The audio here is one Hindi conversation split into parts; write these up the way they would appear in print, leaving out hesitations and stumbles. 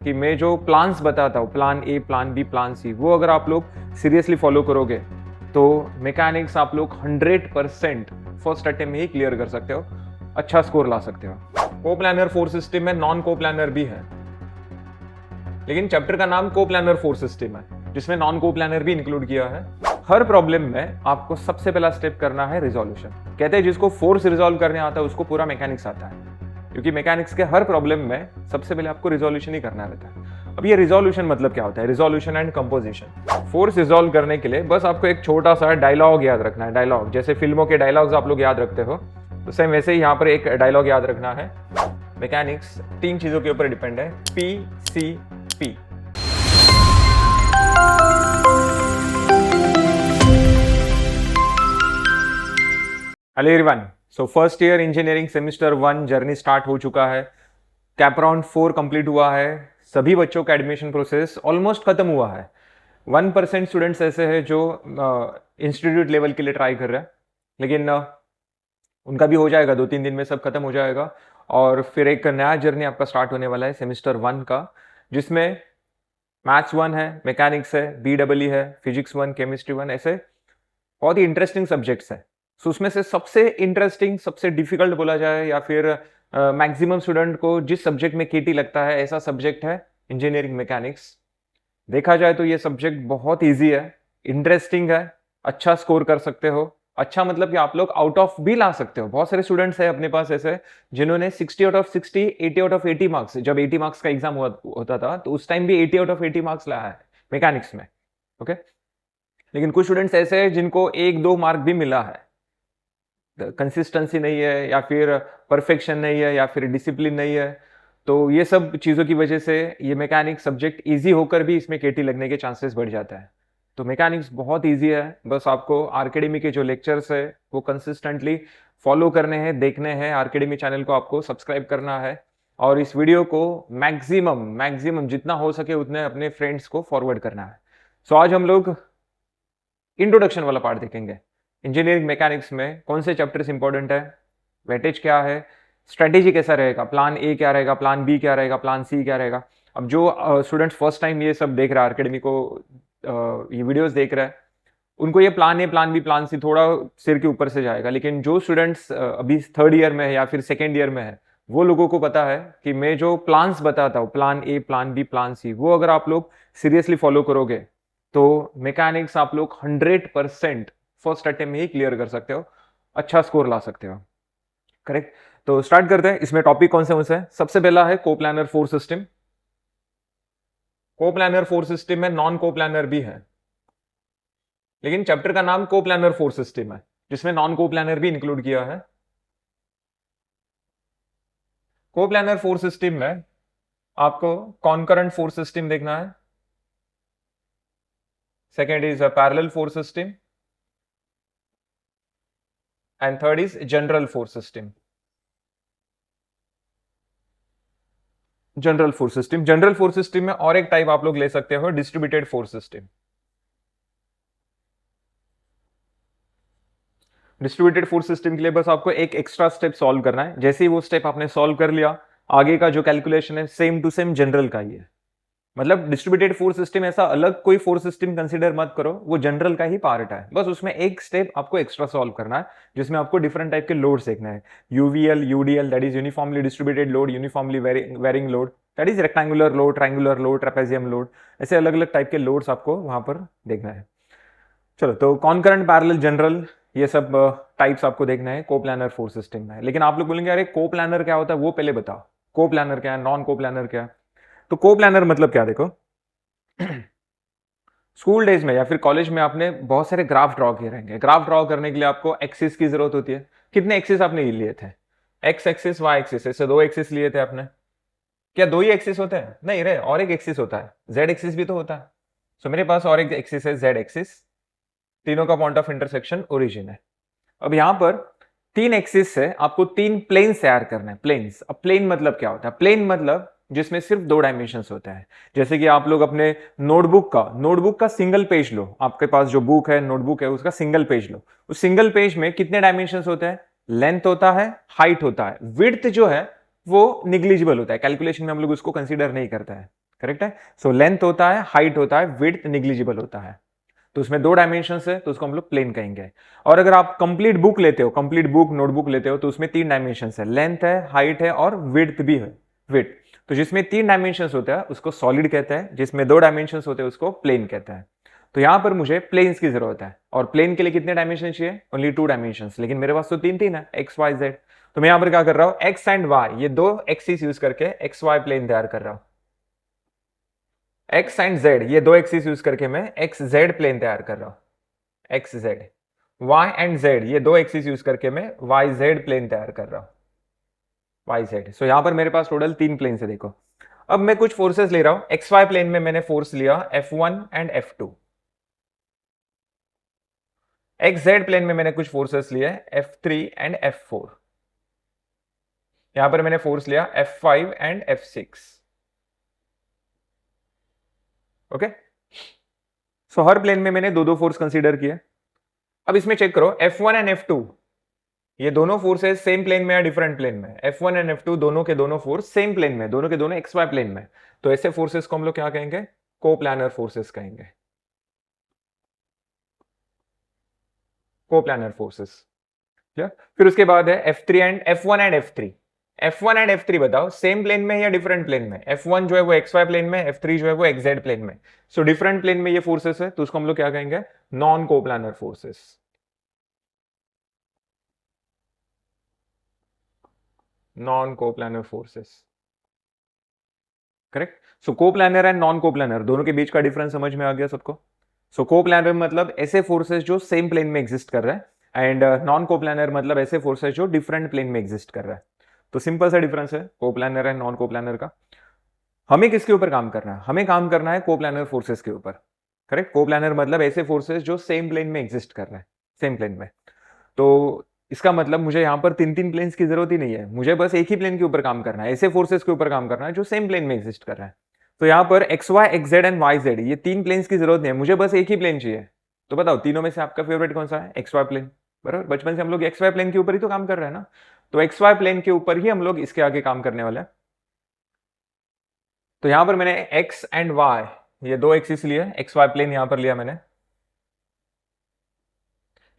कि मैं जो प्लान्स बताता हूँ, plan A, plan B, plan C, वो अगर आप लोग सीरियसली फॉलो करोगे तो मैकेनिक्स आप लोग 100% फर्स्ट अटेम्प्ट में ही क्लियर कर सकते हो, अच्छा स्कोर ला सकते हो। को प्लानर फोर सिस्टम में नॉन को प्लानर भी है, लेकिन चैप्टर का नाम को प्लानर फोर सिस्टम है, जिसमें नॉन को प्लानर भी इंक्लूड किया है। हर प्रॉब्लम में आपको सबसे पहला स्टेप करना है रिजोल्यूशन। कहते हैं जिसको फोर्स रिजोल्व करने आता है उसको पूरा मैकेनिक्स आता है, क्योंकि मैकेनिक्स के हर प्रॉब्लम में सबसे पहले आपको रिजोल्यूशन ही करना रहता है। अब ये रिजोल्यूशन मतलब क्या होता है? Resolution and composition. Force resolve करने के लिए बस आपको एक छोटा सा डायलॉग याद रखना है। डायलॉग जैसे फिल्मों के डायलॉग्स आप लोग याद रखते हो, तो सेम वैसे ही यहाँ पर एक डायलॉग याद रखना है। मैकेनिक्स तीन चीजों के ऊपर डिपेंड है, P, C, P. Hello everyone, so first year engineering semester 1 journey start हो चुका है। कैप राउंड 4 कंप्लीट हुआ है। सभी बच्चों का एडमिशन प्रोसेस ऑलमोस्ट खत्म हुआ है। 1% स्टूडेंट्स ऐसे हैं जो इंस्टीट्यूट लेवल के लिए ट्राई कर रहे हैं, लेकिन उनका भी हो जाएगा, 2-3 दिन में सब खत्म हो जाएगा। और फिर एक नया जर्नी आपका स्टार्ट होने वाला है सेमेस्टर 1 का, जिसमें मैथ्स 1 है, मैकेनिक्स है, BEE है, फिजिक्स 1, केमिस्ट्री 1, ऐसे बहुत ही इंटरेस्टिंग सब्जेक्ट्स है। सो उसमें से सबसे इंटरेस्टिंग, सबसे डिफिकल्ट बोला जाए या फिर मैक्सिमम स्टूडेंट को जिस सब्जेक्ट में केटी लगता है, ऐसा सब्जेक्ट है इंजीनियरिंग मैकेनिक्स। देखा जाए तो ये सब्जेक्ट बहुत इजी है, इंटरेस्टिंग है, अच्छा स्कोर कर सकते हो। अच्छा मतलब कि आप लोग आउट ऑफ भी ला सकते हो। बहुत सारे स्टूडेंट्स हैं अपने पास ऐसे जिन्होंने 60 out of 60, 80 out of 80 marks, जब 80 मार्क्स का एग्जाम होता था तो उस टाइम भी 80 आउट ऑफ 80 मार्क्स लाया है मैकेनिक्स में। ओके, लेकिन कुछ स्टूडेंट्स ऐसे हैं जिनको 1-2 मार्क भी मिला है। कंसिस्टेंसी नहीं है, या फिर परफेक्शन नहीं है, या फिर डिसिप्लिन नहीं है। तो ये सब चीज़ों की वजह से ये मैकेनिक्स सब्जेक्ट इजी होकर भी इसमें केटी लगने के चांसेस बढ़ जाता है। तो मैकेनिक्स बहुत इजी है, बस आपको आरकेडमी के जो लेक्चर्स है वो कंसिस्टेंटली फॉलो करने हैं, देखने हैं। आरकेडमी चैनल को आपको सब्सक्राइब करना है और इस वीडियो को मैक्सिमम जितना हो सके उतने अपने फ्रेंड्स को फॉरवर्ड करना है। सो आज हम लोग इंट्रोडक्शन वाला पार्ट देखेंगे। इंजीनियरिंग मैकेनिक्स में कौन से चैप्टर्स इंपॉर्टेंट है, वेटेज क्या है, स्ट्रेटेजी कैसा रहेगा, प्लान ए क्या रहेगा, प्लान बी क्या रहेगा, प्लान सी क्या रहेगा। अब जो स्टूडेंट्स फर्स्ट टाइम ये सब देख रहा है, आरकेडमी को ये वीडियोस देख रहा है, उनको ये plan A, plan B, plan C थोड़ा सिर के ऊपर से जाएगा। लेकिन जो स्टूडेंट्स अभी थर्ड ईयर में है या फिर सेकेंड ईयर में है, वो लोगों को पता है कि मैं जो प्लान्स बताता हूँ, plan A, plan B, plan C, वो अगर आप लोग सीरियसली फॉलो करोगे तो मैकेनिक्स आप लोग 100% फर्स्ट अटेम्प्ट में ही क्लियर कर सकते हो, अच्छा स्कोर ला सकते हो। करेक्ट। तो स्टार्ट करते हैं। इसमें टॉपिक कौन से हैं? सबसे पहला है coplanar four system. Coplanar four system में नॉन कोप्लानर भी है, लेकिन चैप्टर का नाम कोप्लानर फोर सिस्टम है, जिसमें नॉन कोप्लानर भी इंक्लूड किया है। कोप्लानर फोर सिस्टम में आपको कॉन्करेंट फोर सिस्टम देखना है, second is a parallel four system, and third is general force system. General force system, general force system में और एक टाइप आप लोग ले सकते हो, distributed force system. Distributed force system के लिए बस आपको एक एक्स्ट्रा स्टेप सॉल्व करना है। जैसे ही वो स्टेप आपने सॉल्व कर लिया, आगे का जो कैलकुलेशन है सेम टू सेम जनरल का ही है। मतलब डिस्ट्रीब्यूटेड फोर्स सिस्टम ऐसा अलग कोई फोर्स सिस्टम कंसीडर मत करो, वो जनरल का ही पार्ट है। बस उसमें एक स्टेप आपको एक्स्ट्रा सॉल्व करना है, जिसमें आपको डिफरेंट टाइप के लोड्स देखना है। UVL, UDL, that is uniformly distributed load, uniformly varying load, that is rectangular load, triangular load, trapezium load, ऐसे अलग अलग टाइप के लोड्स आपको वहां पर देखना है। चलो, तो कॉन्करेंट, पैरेलल, जनरल, ये सब टाइप्स आपको देखना है कोप्लानर फोर्स सिस्टम में। लेकिन आप लोग बोलेंगे अरे कोप्लानर क्या होता है, वो पहले बताओ। कोप्लानर क्या है, नॉन कोप्लानर क्या है? तो कोप्लानर मतलब क्या, देखो स्कूल डेज में या फिर कॉलेज में आपने बहुत सारे ग्राफ ड्रॉ किए रहेंगे। ग्राफ ड्रॉ करने के लिए आपको एक्सिस की जरूरत होती है। कितने एक्सिस आपने लिए थे? एक्स एक्सिस, वाई एक्सिस, ऐसे 2 एक्सिस लिए थे आपने। क्या 2 ही एक्सिस होते हैं? नहीं रे, और एक एक्सिस होता है, जेड एक्सिस भी तो होता है। सो मेरे पास और एक एक्सिस है, जेड एक्सिस। तीनों का पॉइंट ऑफ इंटरसेक्शन ओरिजिन है। अब यहां पर 3 एक्सिस से आपको 3 प्लेन्स तैयार करना है। प्लेन्स, अब प्लेन मतलब क्या होता है? प्लेन मतलब जिसमें सिर्फ 2 डायमेंशंस होता है। जैसे कि आप लोग अपने नोटबुक का सिंगल पेज लो, आपके पास जो बुक है, नोटबुक है, उसका सिंगल पेज लो। उस सिंगल पेज में कितने डायमेंशंस होते हैं? लेंथ होता है, हाइट होता है, विड्थ जो है वो निग्लिजिबल होता है, कैलकुलेशन में हम लोग उसको कंसीडर नहीं करता है। करेक्ट है। सो लेंथ होता है, हाइट होता है, विड्थ निग्लिजिबल होता है। तो उसमें 2 डायमेंशन है तो उसको हम लोग प्लेन कहेंगे। और अगर आप कंप्लीट बुक लेते हो, कंप्लीट बुक नोटबुक लेते हो, तो उसमें 3 डायमेंशन है, लेंथ है, हाइट है और विड्थ भी है, विड्थ। तो जिसमें 3 डायमेंशन होता है उसको सॉलिड कहते हैं, जिसमें 2 डायमेंशन होते हैं उसको प्लेन कहते हैं। तो यहां पर मुझे प्लेन्स की जरूरत है, और प्लेन के लिए कितने डायमेंशन चाहिए? ओनली 2 डायमेंशन, लेकिन मेरे पास तो 3 है, एक्स वाई जेड। तो मैं यहां पर क्या कर रहा हूं, एक्स एंड वाई, ये 2 एक्सिस यूज करके एक्स वाई प्लेन तैयार कर रहा हूं। एक्स एंड जेड, ये 2 एक्सिस यूज करके मैं एक्स जेड प्लेन तैयार कर रहा हूं, X Z. Y and Z, ये 2 एक्सिस यूज करके मैं वाई जेड प्लेन तैयार कर रहा हूं, वाई जेड। सो यहां पर मेरे पास टोटल 3 प्लेन है। देखो अब मैं कुछ फोर्सेस ले रहा हूं। एक्स वाई प्लेन में मैंने फोर्स लिया F1 and F2। X Z plane में मैंने कुछ फोर्सेस लिए F3 एंड F4। यहां पर मैंने फोर्स लिया F5 and F6। Okay, so हर प्लेन में मैंने 2 फोर्स कंसीडर किए। अब इसमें चेक करो F1 एंड F2, ये दोनों फोर्सेस सेम प्लेन में या डिफरेंट प्लेन में? F1 एंड F2 दोनों के दोनों फोर्स सेम प्लेन में, दोनों के दोनों एक्स वाई प्लेन में। तो ऐसे फोर्सेस को हम लोग क्या कहेंगे? कोप्लानर फोर्सेस कहेंगे, कोप्लानर फोर्सेस। फिर उसके बाद है F3 and F1 and F3। F1 and F3 बताओ सेम प्लेन में या डिफरेंट प्लेन में? F1 जो है वो XY प्लेन में, F3 जो है वो XZ प्लेन में। सो डिफरेंट प्लेन में ये फोर्सेस है, तो उसको हम लोग क्या कहेंगे? Non coplanar forces, non coplanar forces. Correct. So coplanar and non coplanar दोनों के बीच का डिफरेंस समझ में आ गया सबको? सो कोप्लानर मतलब ऐसे फोर्सेस जो सेम प्लेन में एग्जिस्ट कर रहे हैं, एंड नॉन कोप्लानर मतलब ऐसे फोर्सेस जो डिफरेंट प्लेन में एग्जिस्ट कर रहा है। तो सिंपल सा डिफरेंस है कोप्लानर एंड नॉन कोप्लानर का। हमें किसके ऊपर काम करना है? हमें काम करना है कोप्लानर फोर्सेस के ऊपर। करेक्ट, कोप्लानर मतलब ऐसे फोर्सेस जो सेम प्लेन में एग्जिस्ट कर रहे हैं, सेम प्लेन में। तो इसका मतलब मुझे यहां पर 3 प्लेन्स की जरूरत ही नहीं है, मुझे बस एक ही प्लेन के ऊपर काम करना है, ऐसे फोर्सेस के ऊपर काम करना है जो सेम प्लेन में एग्जिस्ट कर रहा है। तो यहां पर X Y X Z and Y Z, ये 3 प्लेन्स की जरूरत नहीं है, मुझे बस एक ही प्लेन चाहिए। तो बताओ तीनों में से आपका फेवरेट कौन सा है? X Y plane. बराबर, बचपन से हम लोग एक्स वाई प्लेन के ऊपर ही तो काम कर रहे हैं ना। तो एक्स वाई प्लेन के ऊपर ही हम लोग इसके आगे काम करने वाले हैं। तो यहां पर मैंने एक्स एंड वाई, ये 2 एक्सिस लिए, एक्स वाई प्लेन यहां पर लिया मैंने।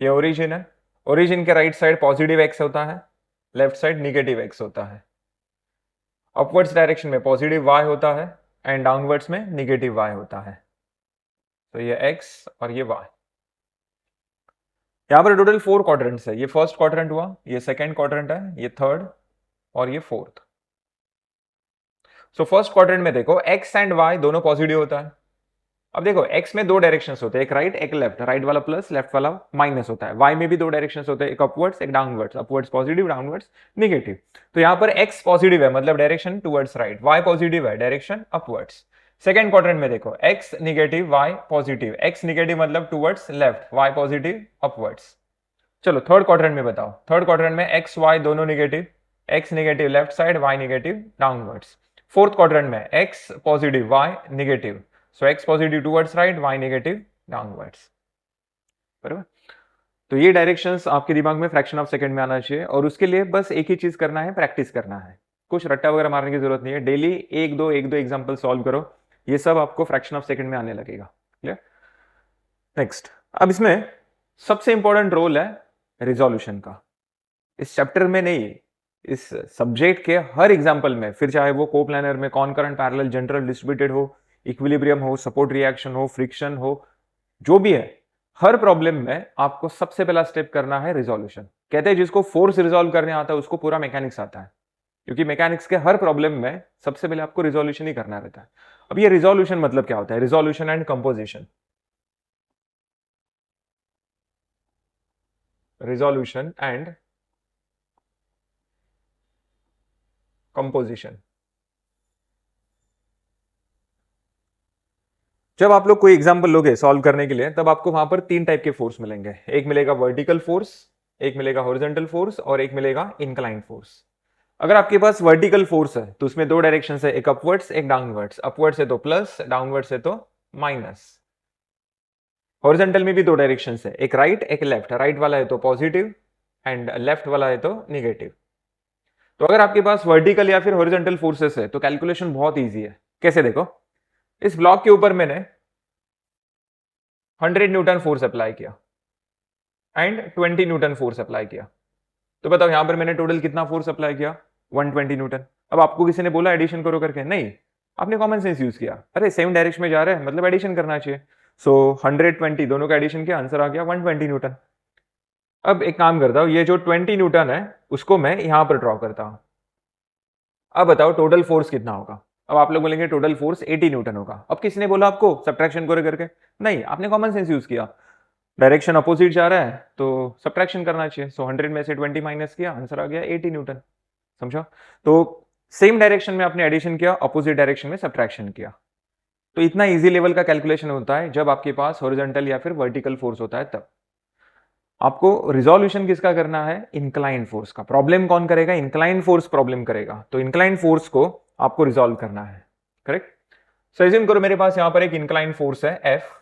ये ओरिजिन है, ओरिजिन के राइट साइड पॉजिटिव एक्स होता है, लेफ्ट साइड निगेटिव एक्स होता है। अपवर्ड्स डायरेक्शन में पॉजिटिव वाई होता है एंड डाउनवर्ड्स में निगेटिव वाई होता है। तो ये एक्स और ये वाई। यहां पर टोटल 4 क्वाड्रेंट्स है। ये फर्स्ट क्वाड्रेंट हुआ, ये सेकंड क्वाड्रेंट है, ये थर्ड और ये फोर्थ। सो फर्स्ट क्वाड्रेंट में देखो एक्स एंड वाई दोनों पॉजिटिव होता है। अब देखो एक्स में 2 डायरेक्शंस होते हैं, एक राइट एक लेफ्ट, राइट वाला प्लस लेफ्ट वाला माइनस होता है। वाई में भी 2 डायरेक्शंस होते हैं, एक अपवर्ड्स एक downwards, upwards positive downwards negative. तो यहां पर एक्स पॉजिटिव है मतलब direction towards right, y positive है डायरेक्शन अपवर्ड्स। सेकंड क्वाड्रेंट में देखो x negative y positive, x negative मतलब towards left, y positive upwards. चलो थर्ड क्वाड्रेंट में बताओ, थर्ड क्वाड्रेंट में एक्स वाई दोनों negative, x negative left side, y negative downwards. Fourth quadrant में x positive y negative, so x positive towards right, Y negative downwards. बराबर। तो ये डायरेक्शंस आपके दिमाग में फ्रैक्शन ऑफ सेकंड में आना चाहिए, और उसके लिए बस एक ही चीज करना है, प्रैक्टिस करना है। कुछ रट्टा वगैरह मारने की जरूरत नहीं है, डेली एक दो एग्जांपल सॉल्व करो, ये सब आपको फ्रैक्शन ऑफ सेकंड में आने लगेगा। क्लियर? नेक्स्ट, अब इसमें सबसे इंपॉर्टेंट रोल है रिजोल्यूशन का। इस चैप्टर में नहीं, इस सब्जेक्ट के हर एग्जाम्पल में, फिर चाहे वो कोप्लानर में कॉनकरेंट पैरेलल जनरल डिस्ट्रीब्यूटेड हो, इक्विलिब्रियम हो, सपोर्ट रिएक्शन हो, फ्रिक्शन हो, जो भी है, हर प्रॉब्लम में आपको सबसे पहला स्टेप करना है रिजोल्यूशन। कहते हैं जिसको फोर्स रिजोल्व करने आता है उसको पूरा मैकेनिक्स आता है, क्योंकि मैकेनिक्स के हर प्रॉब्लम में सबसे पहले आपको रिजोल्यूशन ही करना रहता है। अब ये रिजोल्यूशन मतलब क्या होता है? Resolution and composition, resolution and composition. जब आप लोग कोई एग्जांपल लोगे सॉल्व करने के लिए, तब आपको वहां पर 3 टाइप के फोर्स मिलेंगे। एक मिलेगा वर्टिकल फोर्स, एक मिलेगा हॉरिजॉन्टल फोर्स और एक मिलेगा इंक्लाइंड फोर्स। अगर आपके पास वर्टिकल फोर्स है तो उसमें 2 डायरेक्शन है, एक अपवर्ड्स एक डाउनवर्ड्स। अपवर्ड्स है तो प्लस, डाउनवर्ड्स है तो माइनस। हॉरिजॉन्टल में भी 2 डायरेक्शन है, एक राइट एक लेफ्ट, राइट वाला है तो पॉजिटिव एंड लेफ्ट वाला है तो निगेटिव। तो अगर आपके पास वर्टिकल या फिर हॉरिजॉन्टल फोर्सेस है तो कैलकुलेशन बहुत ईजी है। कैसे देखो, इस ब्लॉक के ऊपर मैंने 100 न्यूटन फोर्स अप्लाई किया एंड 20 न्यूटन फोर्स अप्लाई किया। तो बताओ यहां पर मैंने टोटल कितना फोर्स अप्लाई किया? 120 न्यूटन। अब आपको किसी ने बोला एडिशन करो करके? नहीं, आपने कॉमन सेंस यूज किया। अरे सेम डायरेक्शन में जा रहे हैं मतलब एडिशन करना चाहिए। सो 120 दोनों का एडिशन किया, आंसर आ गया 120 न्यूटन। अब एक काम करता हूं, ये जो 20 न्यूटन है उसको मैं यहां पर ड्रॉ करता हूं। अब बताओ टोटल फोर्स कितना होगा? अब आप लोग बोलेंगे टोटल फोर्स 80 न्यूटन होगा। अब किसने बोला आपको सब्ट्रैक्शन करो करके? नहीं, आपने कॉमन सेंस यूज किया। डायरेक्शन अपोजिट जा रहा है तो सब्ट्रैक्शन करना चाहिए। सो 100 में से 20 माइनस किया, आंसर आ गया 80 न्यूटन। समझा? तो सेम डायरेक्शन में आपने एडिशन किया, अपोजिट डायरेक्शन में सब्ट्रैक्शन किया। तो इतना इजी लेवल का कैलकुलेशन होता है जब आपके पास हॉरिजॉन्टल या फिर वर्टिकल फोर्स होता है तब। आपको रिजोल्यूशन किसका करना है? इंक्लाइन फोर्स का। प्रॉब्लम कौन करेगा? इंक्लाइन फोर्स प्रॉब्लम करेगा। तो इंक्लाइन फोर्स को आपको रिजोल्व करना है। करेक्ट? सो एज्यूम करो मेरे पास यहां पर एक इंक्लाइन फोर्स है एफ,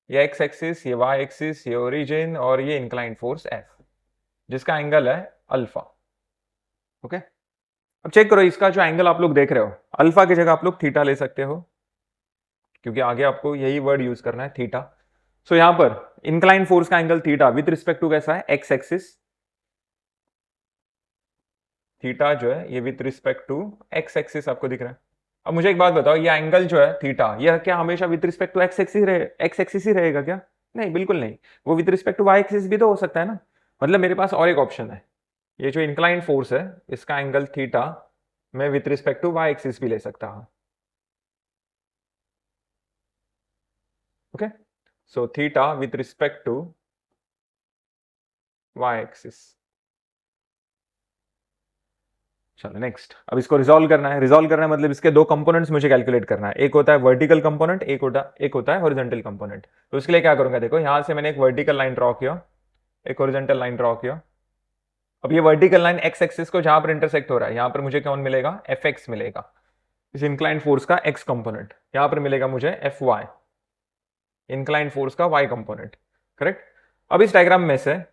ये एक्स एक्सिस, ये वाई एक्सिस, ये ओरिजिन और ये इंक्लाइन फोर्स एफ, जिसका एंगल है अल्फा। ओके, अब चेक करो इसका जो एंगल आप लोग देख रहे हो, अल्फा की जगह आप लोग थीटा ले सकते हो, क्योंकि आगे आपको यही वर्ड यूज करना है, थीटा। सो यहां पर इंक्लाइन फोर्स का angle theta with respect to कैसा है? X axis. थीटा जो है ये with respect to x axis आपको दिख रहा है। अब मुझे एक बात बताओ, ये एंगल जो है थीटा, यह क्या हमेशा with respect to x axis ही रहेगा क्या? नहीं, बिल्कुल नहीं। वो with respect to Y axis भी तो हो सकता है ना। मतलब मेरे पास और एक ऑप्शन है, ये जो इंक्लाइन फोर्स है इसका एंगल थीटा मैं with respect to Y axis भी ले सकता हूं। Okay, so theta with respect to Y axis. चलो नेक्स्ट, अब इसको रिजॉल्व करना है। रिजॉल्व करना है मतलब इसके दो कंपोनेंट्स मुझे कैलकुलेट करना है। एक होता है वर्टिकल कंपोनेंट, एक होता है हॉरिजॉन्टल कंपोनेंट। तो उसके लिए क्या करूंगा? देखो यहां से मैंने एक वर्टिकल लाइन ड्रॉ किया, एक हॉरिजॉन्टल लाइन ड्रॉ किया। अब ये वर्टिकल लाइन एक्स एक्सिस को जहां पर इंटरसेक्ट हो रहा है, यहां पर मुझे कौन मिलेगा? एफ एक्स मिलेगा, इस इंक्लाइन फोर्स का एक्स कंपोनेंट। यहां पर मिलेगा मुझे एफ वाई, इंक्लाइन फोर्स का वाई कंपोनेंट। करेक्ट? अब इस डायग्राम में से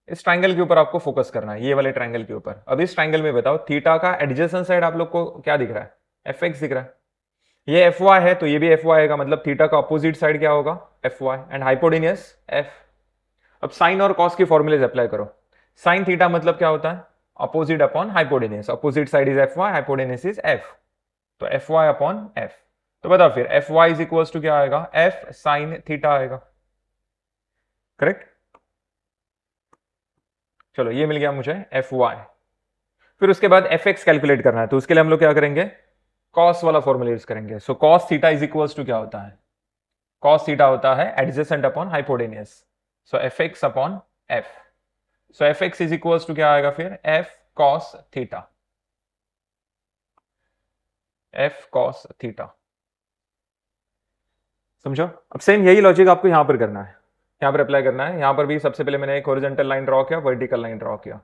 इस ट्रायंगल के ऊपर आपको फोकस करना है, ये वाले ट्रायंगल के ऊपर। अब इस ट्रायंगल में बताओ थीटा का एडजेसेंट साइड आप लोग को क्या दिख रहा है? एफ एक्स दिख रहा है। ये एफ वाई है तो ये भी एफ वाई आएगा, मतलब थीटा का अपोजिट साइड क्या होगा? F Y. And hypotenuse F. अब साइन और कॉस के फॉर्मूलेज अप्लाई करो। साइन थीटा मतलब क्या होता है? Opposite upon hypotenuse. Opposite side is F Y, hypotenuse is F, तो एफ वाई अपॉन एफ। तो बताओ फिर F Y is equal to क्या आएगा? एफ साइन थीटा आएगा। करेक्ट? चलो ये मिल गया मुझे एफ वाई। फिर उसके बाद एफ एक्स कैलकुलेट करना है, तो उसके लिए हम लोग क्या करेंगे? कॉस वाला फॉर्मूला यूज करेंगे। So cos theta is equal to क्या होता है? कॉस थीटा होता है adjacent upon hypotenuse. So F X upon F. So F X is equal to क्या आएगा फिर? F cos theta, F cos theta. समझो? अब सेम यही लॉजिक आपको यहां पर करना है, यहां पर अप्लाई करना है। यहां पर भी सबसे पहले मैंने एक हॉरिजॉन्टल लाइन ड्रॉ किया, वर्टिकल लाइन ड्रॉ किया।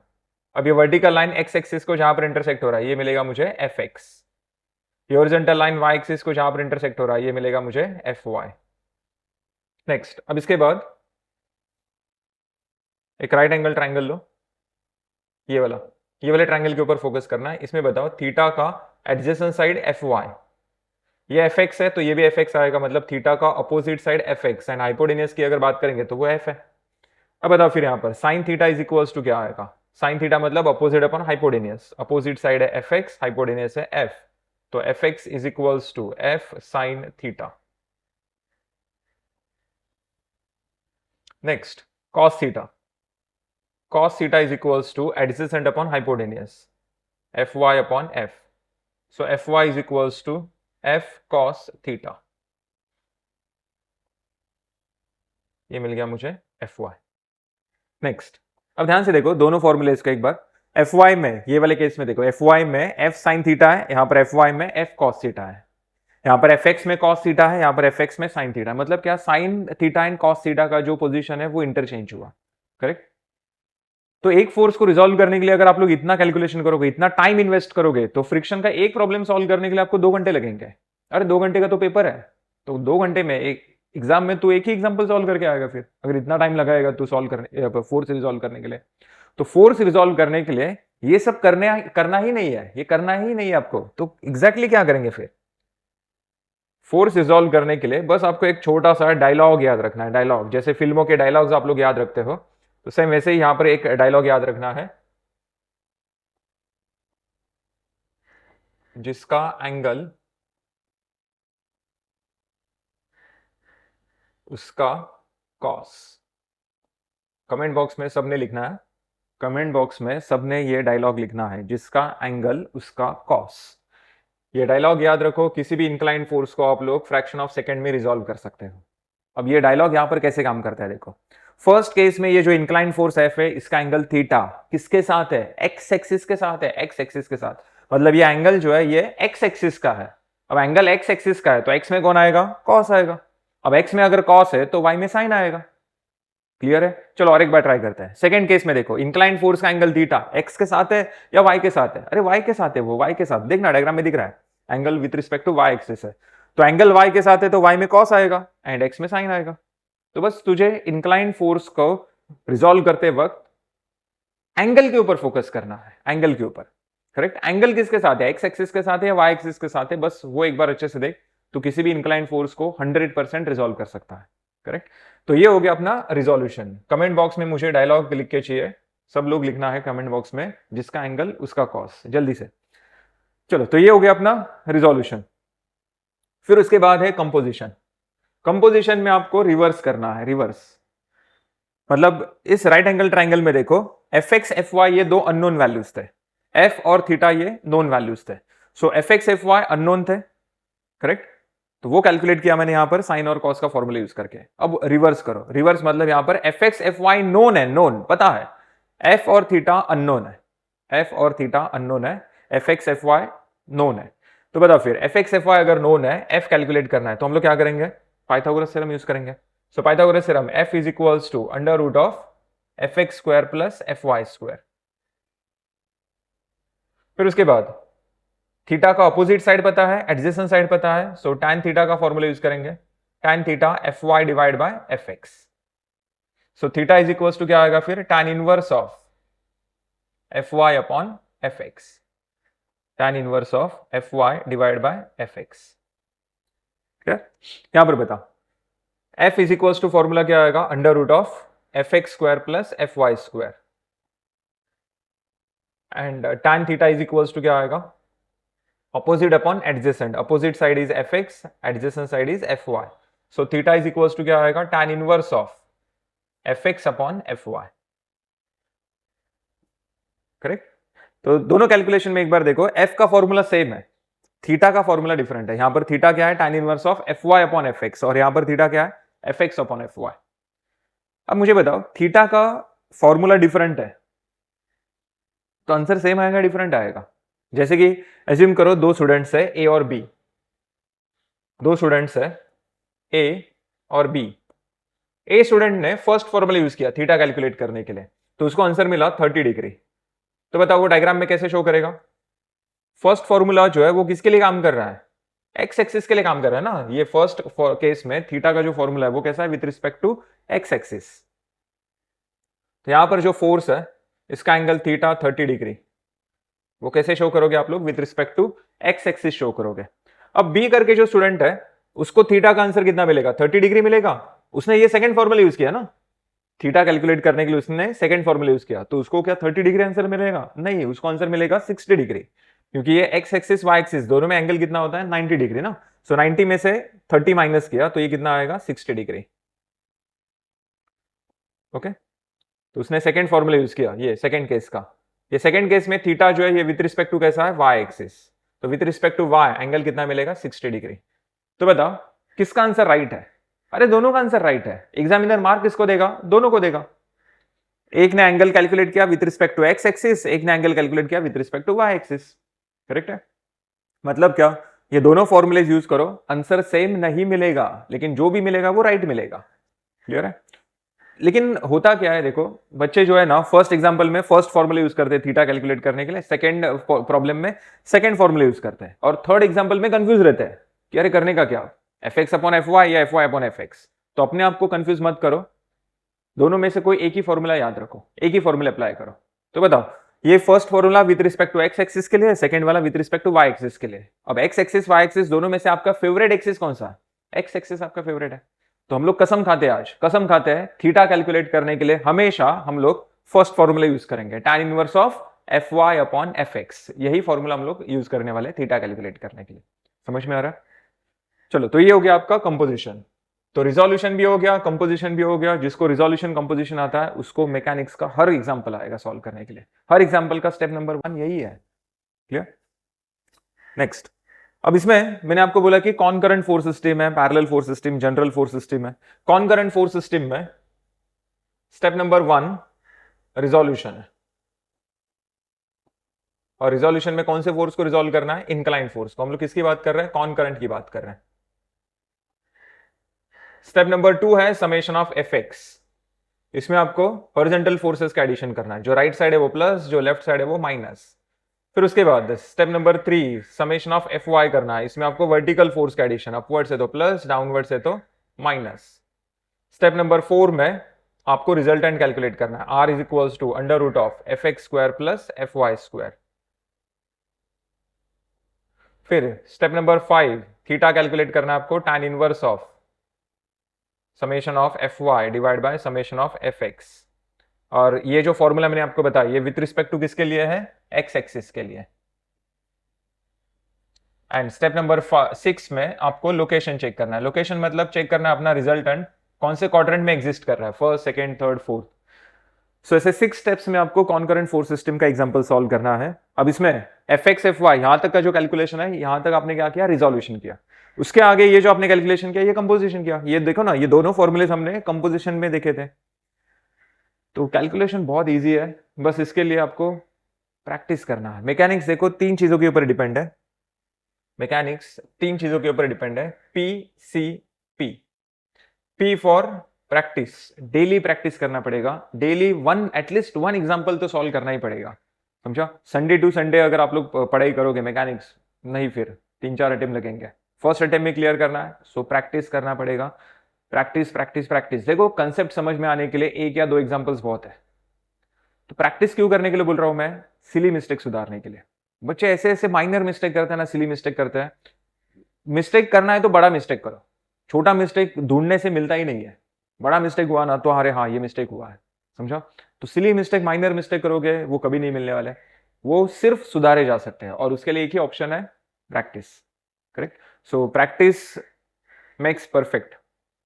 अब ये वर्टिकल लाइन एक्स एक्सिस को जहां पर इंटरसेक्ट हो रहा है ये मिलेगा मुझे एफ एक्स। ये हॉरिजॉन्टल लाइन वाई एक्सिस को जहां पर इंटरसेक्ट हो रहा है ये मिलेगा मुझे एफ वाई। नेक्स्ट, अब इसके बाद एक राइट एंगल ट्राइंगल लो, ये वाला, ये वाले ट्राइंगल के ऊपर फोकस करना है। इसमें बताओ थीटा का एडजेसेंट साइड एफ वाई, ये एफ एक्स है तो ये भी एफ एक्स आएगा, मतलब थीटा का opposite side F x. And hypotenuse की अगर बात करेंगे तो वो एफ है। अब बताओ फिर यहां पर sine theta is equals to क्या आएगा? साइन थीटा मतलब opposite upon hypotenuse. Opposite side है एफ एक्स, हाइपोटेन्यूस है एफ, तो F X is equals to F sine theta. Next, cos theta. cos theta is equals to adjacent upon hypotenuse, fy upon f. So fy is equals to f cos theta. ये मिल गया मुझे fy। नेक्स्ट, अब ध्यान से देखो दोनों फॉर्मूलेज का एक बार। fy में, ये वाले केस में देखो, fy में f sin थीटा है, यहां पर fy में f cos थीटा है। यहां पर fx में cos थीटा है, यहां पर fx में sin थीटा है। मतलब क्या? sin theta and cos theta का जो पोजीशन है वो इंटरचेंज हुआ। करेक्ट? तो एक फोर्स को रिजॉल्व करने के लिए अगर आप लोग इतना कैलकुलेशन करोगे, इतना टाइम इन्वेस्ट करोगे, तो फ्रिक्शन का एक प्रॉब्लम सॉल्व करने के लिए आपको 2 घंटे लगेंगे। अरे 2 घंटे का तो पेपर है, तो 2 घंटे में एक एग्जाम में तू एक ही एग्जाम्पल सॉल्व करके आएगा। फिर अगर इतना टाइम लगाएगा तो सॉल्व करने, फोर्स रिजॉल्व करने के लिए, तो फोर्स रिजॉल्व करने के लिए ये सब करना ही नहीं है, ये करना ही नहीं है आपको। तो एग्जैक्टली क्या करेंगे फिर? फोर्स रिजॉल्व करने के लिए बस आपको एक छोटा सा डायलॉग याद रखना है। डायलॉग जैसे फिल्मों के डायलॉग्स आप लोग याद रखते हो, तो सेम वैसे ही यहां पर एक डायलॉग याद रखना है, जिसका एंगल उसका कॉस। कमेंट बॉक्स में सबने लिखना है, कमेंट बॉक्स में सबने ये डायलॉग लिखना है, जिसका एंगल उसका कॉस। ये डायलॉग याद रखो, किसी भी इंक्लाइंड फोर्स को आप लोग फ्रैक्शन ऑफ सेकंड में रिजॉल्व कर सकते हो। अब ये डायलॉग यहां पर कैसे काम करता है देखो। फर्स्ट केस में ये जो इंक्लाइंड फोर्स एफ है, इसका एंगल थीटा किसके साथ है? एक्स एक्सिस के साथ है, एक्स एक्सिस के साथ। मतलब ये एंगल जो है ये एक्स एक्सिस का है। अब एंगल एक्स एक्सिस का है तो एक्स में कौन आएगा? कॉस आएगा। अब एक्स में अगर कॉस है तो वाई में साइन आएगा। क्लियर है? चलो और एक बार ट्राई करते हैं। सेकंड केस में देखो, इंक्लाइंड फोर्स का एंगल थीटा एक्स के साथ है या वाई के साथ है? अरे वाई के साथ है, वो वाई के साथ, देखना डायग्राम में दिख रहा है, angle with respect to Y axis है। तो एंगल वाई के साथ है तो वाई में कॉस आएगा एंड एक्स में साइन आएगा। तो बस तुझे इंक्लाइंड फोर्स को रिजॉल्व करते वक्त एंगल के ऊपर फोकस करना है, एंगल के ऊपर। करेक्ट? एंगल किसके साथ है? एक्स एक्सिस के साथ है या वाई एक्सिस के साथ है? बस वो एक बार अच्छे से देख, तो किसी भी इंक्लाइंड फोर्स को 100% रिजॉल्व कर सकता है। करेक्ट? तो ये हो गया अपना रिजोल्यूशन। कमेंट बॉक्स में मुझे डायलॉग लिख के चाहिए, सब लोग लिखना है कमेंट बॉक्स में, जिसका एंगल उसका कॉस, जल्दी से। चलो, तो ये हो गया अपना रिजोल्यूशन। फिर उसके बाद है कंपोजिशन। कंपोजिशन में आपको रिवर्स करना है, रिवर्स। मतलब इस राइट एंगल ट्राइंगल में देखो, एफ एक्स एफ वाई ये दो अननोन वैल्यूज थे, एफ और थीटा ये नोन वैल्यूज थे। So F x F y unknown थे। करेक्ट? तो वो कैलकुलेट किया मैंने यहां पर साइन और कॉस का फॉर्मूला यूज करके। अब रिवर्स करो। रिवर्स मतलब यहां पर F x F Y known है, नोन पता है, एफ और थीटा अननोन है, एफ और थीटा अननोन है, F x F Y known है। तो बताओ फिर एफ एक्स एफ वाई अगर नोन है, एफ कैलकुलेट करना है, तो हम लोग क्या करेंगे? पाइथागोरस थ्योरम यूज करेंगे। So Pythagoras theorem, F is equals to under root of F X square plus F Y square. फिर उसके बाद थीटा का अपोजिट साइड पता है, एडजेसेंट साइड पता है, सो tan थीटा का फॉर्मूला यूज करेंगे, tan theta F Y divide by F X. So theta is equals to क्या आएगा फिर? tan inverse of F Y upon F X, tan inverse of F Y divide by F X. Clear? यहां पर बता, f is equals to formula क्या आएगा? Under root of F X square plus F Y square, and tan theta is equals to क्या आएगा? opposite upon adjacent, opposite side is fx, adjacent side is fy, so theta is equals to क्या आएगा? tan inverse of fx upon fy। Correct? तो दोनों कैलकुलेशन में एक बार देखो, f का फॉर्मूला सेम है, थीटा का फॉर्मूला डिफरेंट है। यहां पर थीटा क्या है? tan inverse of fy upon fx, और यहां पर थीटा क्या है? fx upon fy। अब मुझे बताओ, थीटा का फॉर्मूला डिफरेंट है तो आंसर सेम आएगा डिफरेंट आएगा? जैसे कि एज्यूम करो दो स्टूडेंट्स है ए और बी, दो स्टूडेंट्स है ए और बी। ए स्टूडेंट ने फर्स्ट फॉर्मूला यूज किया थीटा कैलकुलेट करने के लिए, तो उसको आंसर मिला 30 डिग्री। तो बताओ वो डायग्राम में कैसे शो करेगा? फर्स्ट फॉर्मूला जो है वो किसके लिए काम कर रहा है? एक्स एक्सिस के लिए काम कर रहा है ना। ये फर्स्ट केस में थीटा का जो फॉर्मूला है वो कैसा है? With respect to x axis. तो यहां पर जो फोर्स है इसका एंगल थीटा 30 डिग्री, वो कैसे शो करोगे आप लोग? With respect to x axis show करोगे। अब बी करके जो स्टूडेंट है उसको थीटा का आंसर कितना मिलेगा? 30 डिग्री मिलेगा। उसने ये सेकंड फॉर्मूला यूज किया ना, थीटा कैलकुलेट करने के लिए उसने सेकंड फॉर्मूला यूज किया, तो उसको क्या 30 डिग्री आंसर मिलेगा? नहीं, उसको आंसर मिलेगा 60 डिग्री, क्योंकि ये एक्स एक्सिस वाई एक्सिस दोनों में एंगल कितना होता है? 90 डिग्री ना। सो 90 में से 30 माइनस किया तो ये कितना आएगा? 60 डिग्री। ओके, तो उसने सेकंड फॉर्मूला यूज किया, ये सेकंड केस का। ये सेकंड केस में थीटा जो है ये विथ रिस्पेक्ट टू कैसा है? वाई एक्सिस, तो with respect to Y angle कितना मिलेगा? 60 डिग्री। तो बताओ किसका आंसर राइट है? अरे दोनों का आंसर राइट है। एग्जामिनर मार्क किसको देगा? दोनों को देगा। एक ने एंगल कैलकुलेट किया with respect to x axis, एक ने एंगल कैलकुलेट किया with respect to Y axis. Correct है? मतलब क्या? ये दोनों फॉर्मूलेज यूज करो, आंसर सेम नहीं मिलेगा, लेकिन जो भी मिलेगा वो राइट मिलेगा। क्लियर है? लेकिन होता क्या है देखो, बच्चे जो है ना फर्स्ट एग्जांपल में फर्स्ट फॉर्मूला यूज करते हैं थीटा कैलकुलेट करने के लिए, सेकंड प्रॉब्लम में सेकंड फॉर्मूला यूज करते हैं, और थर्ड एग्जांपल में कंफ्यूज रहते हैं कि अरे करने का क्या, F X upon F Y या F Y upon F X. तो अपने आप को कंफ्यूज मत करो, दोनों में से कोई एक ही फॉर्मूला याद रखो, एक ही फॉर्मूला अप्लाई करो। तो बताओ ये first formula with respect to x axis के लिए, सेकंड वाला with respect to Y axis के लिए। अब एक्स एक्सिस वाई एक्सिस दोनों में से आपका फेवरेट एक्सिस कौन सा? एक्स एक्सिस आपका फेवरेट है। तो हम लोग कसम खाते हैं, आज कसम खाते हैं, थीटा कैलकुलेट करने के लिए हमेशा हम लोग फर्स्ट फॉर्मूला यूज करेंगे, tan inverse of F Y upon F X. यही फॉर्मूला हम लोग यूज करने वाले थीटा कैलकुलेट करने के लिए। समझ में आ रहा है? चलो, तो ये हो गया आपका कंपोजिशन। तो रिजोल्यूशन भी हो गया, कंपोजिशन भी हो गया। जिसको रिजोल्यूशन कंपोजिशन आता है उसको मैकेनिक्स का हर एग्जांपल आएगा सॉल्व करने के लिए। हर एग्जांपल का स्टेप नंबर 1 यही है। क्लियर? नेक्स्ट, अब इसमें मैंने आपको बोला कि कॉनकरेंट फोर्स सिस्टम है, parallel force system, general force system है। कॉनकरेंट फोर्स सिस्टम में स्टेप नंबर 1 रिजोल्यूशन है। और रिजोल्यूशन में कौन से फोर्स को रिजोल्व करना है? इंक्लाइन फोर्स को। हम लोग किसकी बात कर रहे हैं? कॉनकरेंट की बात कर रहे हैं। स्टेप नंबर 2 है समेशन ऑफ एफ एक्स। इसमें आपको हॉरिजॉन्टल फोर्सेस का एडिशन करना है। जो राइट साइड है वो प्लस, जो लेफ्ट साइड है वो माइनस। फिर उसके बाद step number 3 summation of F Y करना है। इसमें आपको वर्टिकल फोर्स का एडिशन, अपवर्ड से तो प्लस, डाउनवर्ड से तो माइनस। स्टेप नंबर 4 में आपको रिजल्टेंट कैलकुलेट करना है। R is equals to under root of F X square plus F Y square. फिर स्टेप नंबर 5 थीटा कैलकुलेट करना है आपको, tan inverse of summation of F Y divide by summation of F X. और ये जो फॉर्मूला मैंने आपको बताया ये विथ रिस्पेक्ट टू किसके लिए है? एक्स एक्सिस के लिए। एंड स्टेप नंबर 6 में आपको लोकेशन चेक करना है। लोकेशन मतलब चेक करना है अपना रिजल्टेंट कौन से क्वाड्रेंट में एग्जिस्ट कर रहा है, फर्स्ट, सेकंड, थर्ड, फोर्थ। सो ऐसे 6 स्टेप्स में आपको कॉनकरेंट फोर्स सिस्टम का एग्जांपल सॉल्व करना है। अब इसमें एफ एक्स एफ वाई यहां तक का जो कैलकुलेशन है, यहां तक आपने क्या किया? रिजोल्यूशन किया। उसके आगे ये जो आपने कैलकुलेशन किया ये कंपोजिशन किया। ये देखो ना, ये दोनों फॉर्मूले हमने कंपोजिशन में देखे थे। तो कैलकुलेशन बहुत ईजी है, बस इसके लिए आपको प्रैक्टिस करना है। मैकेनिक्स देखो 3 चीजों के ऊपर डिपेंड है। मैकेनिक्स 3 चीजों के ऊपर डिपेंड है, P C P. P for practice, daily practice करना पड़ेगा। डेली एटलीस्ट वन एग्जांपल तो सॉल्व करना ही पड़ेगा। समझा? संडे टू संडे अगर आप लोग पढ़ाई करोगे मैकेनिक्स, नहीं फिर 3-4 अटेम्प्ट लगेंगे। फर्स्ट अटेम्प्ट में क्लियर करना है, सो प्रैक्टिस करना पड़ेगा। Practice practice practice. देखो, कंसेप्ट समझ में आने के लिए 1 या 2 एग्जांपल्स बहुत है। तो प्रैक्टिस क्यों करने के लिए बोल रहा हूं मैं? सिली मिस्टेक सुधारने के लिए। बच्चे ऐसे ऐसे माइनर मिस्टेक करते हैं ना, सिली मिस्टेक करते हैं। मिस्टेक करना है तो बड़ा मिस्टेक करो, छोटा मिस्टेक ढूंढने से मिलता ही नहीं है। बड़ा मिस्टेक हुआ ना तो अरे हाँ ये मिस्टेक हुआ है। समझा? तो सिली मिस्टेक, माइनर मिस्टेक करोगे वो कभी नहीं मिलने वाले, वो सिर्फ सुधारे जा सकते हैं। और उसके लिए एक ही ऑप्शन है, practice. Correct? So practice makes perfect,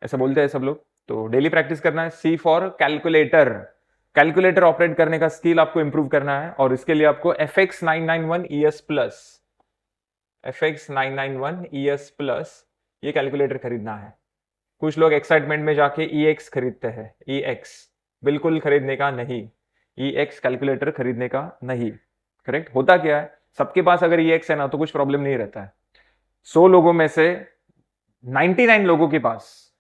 ऐसा बोलते हैं सब लोग। तो डेली प्रैक्टिस करना है। सी फॉर कैलकुलेटर। कैलकुलेटर ऑपरेट करने का स्किल आपको इंप्रूव करना है, और इसके लिए आपको FX991 ES plus, FX991 ES plus ये कैलकुलेटर खरीदना है। कुछ लोग एक्साइटमेंट में जाके EX खरीदते हैं। EX बिल्कुल खरीदने का नहीं, EX कैलकुलेटर खरीदने का नहीं। करेक्ट? होता क्या है, सबके पास अगर EX है ना तो कुछ प्रॉब्लम नहीं रहता है। 100 लोगों में से 99 लोगों के पास,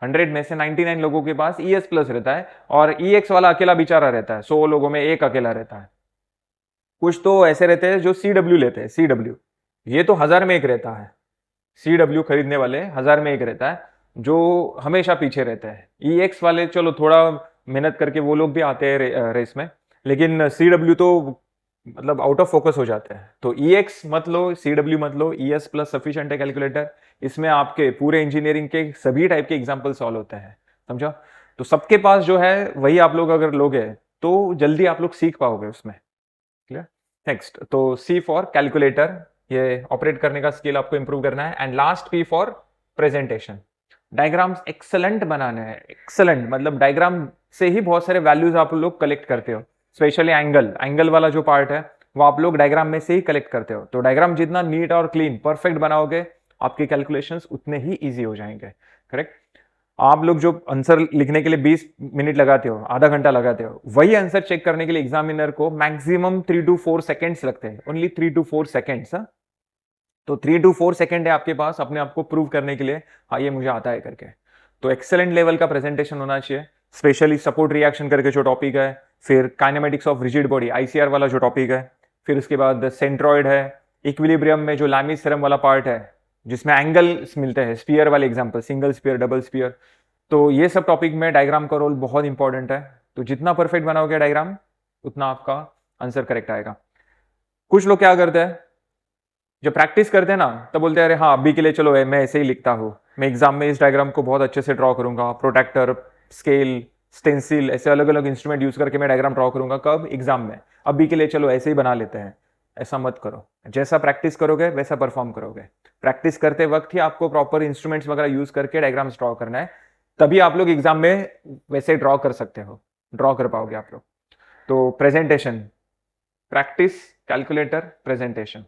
100 में से 99 लोगों के पास ES प्लस रहता है, और EX वाला अकेला बेचारा रहता है। 100 लोगों में एक अकेला रहता है। कुछ तो ऐसे रहते हैं जो CW लेते हैं। CW ये तो 1000 में एक रहता है। CW खरीदने वाले 1000 में एक रहता है, जो हमेशा पीछे रहते हैं। EX वाले चलो थोड़ा मेहनत करके वो लोग भी आते हैं रेस में, लेकिन CW तो मतलब आउट ऑफ फोकस हो जाते हैं। तो EX मत लो, CW मत लो, ES प्लस सफिशिएंट है कैलकुलेटर। इसमें आपके पूरे इंजीनियरिंग के सभी टाइप के एग्जाम्पल सॉल्व होते हैं। समझा? तो सबके पास जो है वही आप लोग अगर लोगे तो जल्दी आप लोग सीख पाओगे उसमें। क्लियर? नेक्स्ट, तो C फॉर कैलकुलेटर, ये ऑपरेट करने का स्किल आपको इंप्रूव करना है। And last P for presentation. Diagrams excellent बनाने हैं। एक्सेलेंट मतलब डायग्राम से ही बहुत सारे वैल्यूज आप लोग कलेक्ट करते हो। स्पेशली एंगल वाला जो पार्ट है वो आप लोग डायग्राम में से ही कलेक्ट करते हो। तो डायग्राम जितना नीट और क्लीन परफेक्ट बनाओगे, आपके कैलकुलेशंस उतने ही इजी हो जाएंगे। करेक्ट? आप लोग जो आंसर लिखने के लिए 20 मिनट लगाते हो, आधा घंटा लगाते हो, वही आंसर चेक करने के लिए एग्जामिनर को मैक्सिमम 3 to 4 सेकेंड्स लगते हैं। Only 3 to 4 seconds. तो 3 to 4 सेकेंड है आपके पास अपने आप को प्रूव करने के लिए, हाँ ये मुझे आता है करके। तो एक्सेलेंट लेवल का प्रेजेंटेशन होना चाहिए। स्पेशली सपोर्ट रिएक्शन करके जो टॉपिक है, फिर kinematics of rigid body ICR वाला जो टॉपिक है, फिर उसके बाद सेंट्रॉइड है, इक्विलिब्रियम में जो लैमिस थ्योरम वाला पार्ट है जिसमें एंगल्स मिलते हैं, स्पीयर वाले example, single sphere, double sphere. तो ये सब टॉपिक में डायग्राम का रोल बहुत इंपॉर्टेंट है। तो जितना परफेक्ट बनाओगे डायग्राम, उतना आपका आंसर करेक्ट आएगा। कुछ लोग क्या करते हैं, जब प्रैक्टिस करते हैं ना तब बोलते हैं अरे हाँ अभी के लिए चलो मैं ऐसे ही लिखता हूँ, मैं एग्जाम में इस डायग्राम को बहुत अच्छे से ड्रॉ करूंगा, प्रोटेक्टर, स्केल, स्टेंसिल, ऐसे अलग अलग इंस्ट्रूमेंट यूज करके मैं डायग्राम ड्रॉ करूंगा कब, एग्जाम में। अभी के लिए चलो ऐसे ही बना लेते हैं। ऐसा मत करो, जैसा प्रैक्टिस करोगे वैसा परफॉर्म करोगे। प्रैक्टिस करते वक्त ही आपको प्रॉपर इंस्ट्रूमेंट्स वगैरह यूज करके डायग्राम्स ड्रॉ करना है, तभी आप लोग एग्जाम में वैसे ड्रॉ कर सकते हो, ड्रॉ कर पाओगे आप लोग। तो प्रेजेंटेशन, प्रैक्टिस, कैलकुलेटर, प्रेजेंटेशन,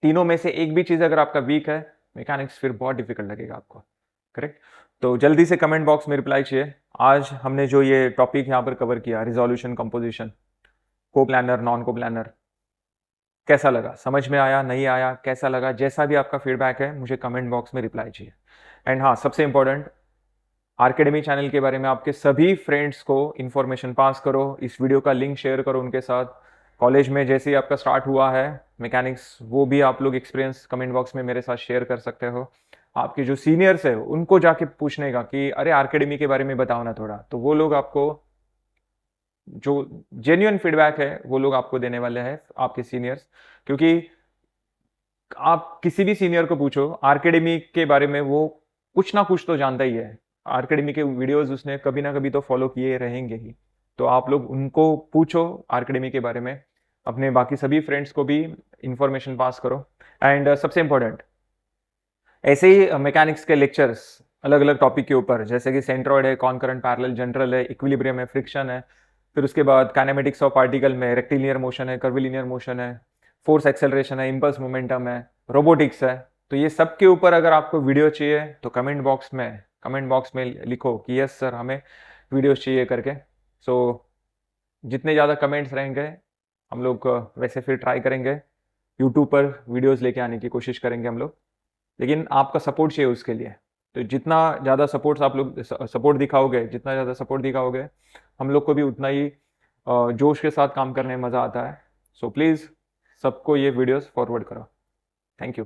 तीनों में से एक भी चीज अगर आपका वीक है, मैकेनिक्स फिर बहुत डिफिकल्ट लगेगा आपको। करेक्ट। तो जल्दी से कमेंट बॉक्स में रिप्लाई चाहिए। आज हमने जो ये टॉपिक यहाँ पर कवर किया, रिजोल्यूशन, कंपोजिशन, को प्लानर, नॉन को प्लानर, कैसा लगा, समझ में आया, नहीं आया, कैसा लगा, जैसा भी आपका फीडबैक है मुझे कमेंट बॉक्स में रिप्लाई चाहिए। एंड हाँ, सबसे इंपॉर्टेंट, आर्केडमी चैनल के बारे में आपके सभी फ्रेंड्स को इंफॉर्मेशन पास करो, इस वीडियो का लिंक शेयर करो उनके साथ। कॉलेज में जैसे ही आपका स्टार्ट हुआ है मैकेनिक्स, वो भी आप लोग एक्सपीरियंस कमेंट बॉक्स में मेरे साथ शेयर कर सकते हो। आपके जो सीनियर्स है उनको जाके पूछने का कि अरे आर्केडमी के बारे में बताओ ना थोड़ा, तो वो लोग आपको जो जेन्युइन फीडबैक है वो लोग आपको देने वाले हैं, आपके सीनियर्स। क्योंकि आप किसी भी सीनियर को पूछो आर्केडमी के बारे में, वो कुछ ना कुछ तो जानता ही है। आर्केडमी के वीडियोस उसने कभी ना कभी तो फॉलो किए रहेंगे ही। तो आप लोग उनको पूछो आर्केडमी के बारे में, अपने बाकी सभी फ्रेंड्स को भी इंफॉर्मेशन पास करो। एंड सबसे इंपॉर्टेंट, ऐसे ही मैकेनिक्स के लेक्चर्स अलग अलग टॉपिक के ऊपर, जैसे कि सेंट्रॉइड है, कॉन्करेंट पैरेलल जनरल है, इक्विलिब्रियम है, फ्रिक्शन है, फिर उसके बाद काइनेमेटिक्स ऑफ पार्टिकल में रेक्टिलिनियर मोशन है, कर्विलिनियर मोशन है, फोर्स एक्सेलरेशन है, इम्पल्स मोमेंटम है, रोबोटिक्स है। तो ये सब के ऊपर अगर आपको वीडियो चाहिए तो कमेंट बॉक्स में लिखो कि यस सर हमें वीडियोस चाहिए करके। सो जितने ज़्यादा कमेंट्स रहेंगे हम लोग वैसे फिर ट्राई करेंगे, यूट्यूब पर वीडियोस लेके आने की कोशिश करेंगे हम लोग। लेकिन आपका सपोर्ट चाहिए उसके लिए। तो जितना ज़्यादा सपोर्ट दिखाओगे, जितना ज़्यादा सपोर्ट दिखाओगे, हम लोग को भी उतना ही जोश के साथ काम करने में मज़ा आता है। सो प्लीज़ सबको ये वीडियोस फॉरवर्ड करो। Thank you.